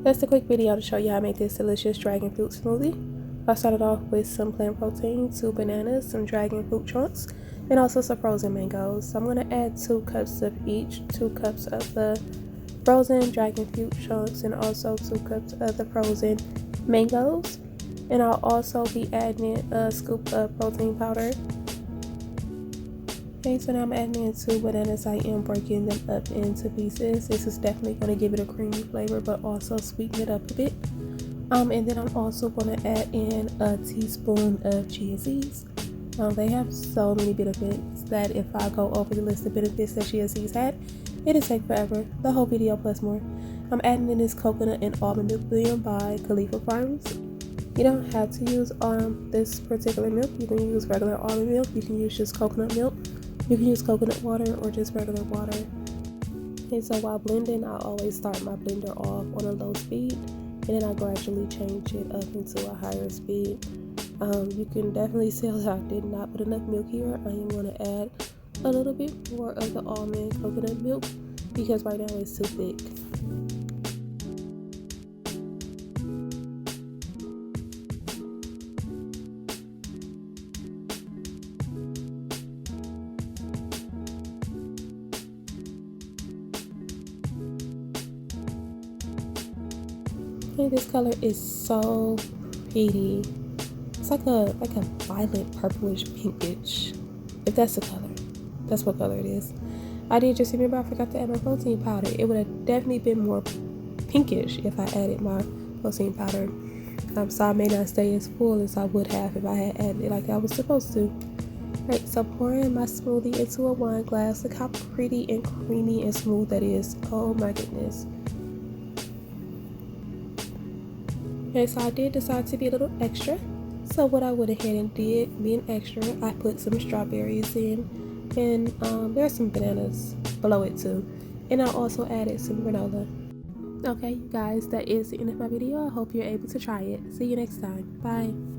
Just a quick video to show you how I make this delicious dragon fruit smoothie. I started off with some plant protein, 2 bananas, some dragon fruit chunks, and also some frozen mangoes. So I'm going to add 2 cups of each, 2 cups of the frozen dragon fruit chunks and also 2 cups of the frozen mangoes. And I'll also be adding a scoop of protein powder. Okay, so now I'm adding in 2 bananas. I am breaking them up into pieces. This is definitely going to give it a creamy flavor, but also sweeten it up a bit. And then I'm also going to add in a teaspoon of chia seeds. They have so many benefits that if I go over the list of benefits that chia seeds had, it'll take forever. The whole video plus more. I'm adding in this coconut and almond milk blend by Kaale Farms. You don't have to use this particular milk. You can use regular almond milk. You can use just coconut milk. You can use coconut water or just regular water. And so while blending, I always start my blender off on a low speed, and then I gradually change it up into a higher speed. You can definitely tell that I did not put enough milk here. I am going to add a little bit more of the almond coconut milk because right now it's too thick. This color is so pretty. It's like a violet purplish pinkish. If that's the color, that's what color it is. I did just remember I forgot to add my protein powder. It would have definitely been more pinkish if I added my protein powder. So I may not stay as full as I would have if I had added it like I was supposed to. Alright, so pouring my smoothie into a wine glass. Look how pretty and creamy and smooth that is. Oh my goodness. Okay, so I did decide to be a little extra. So what I went ahead and did, being extra, I put some strawberries in, and there's some bananas below it too. And I also added some granola. Okay, you guys, that is the end of my video. I hope you're able to try it. See you next time. Bye.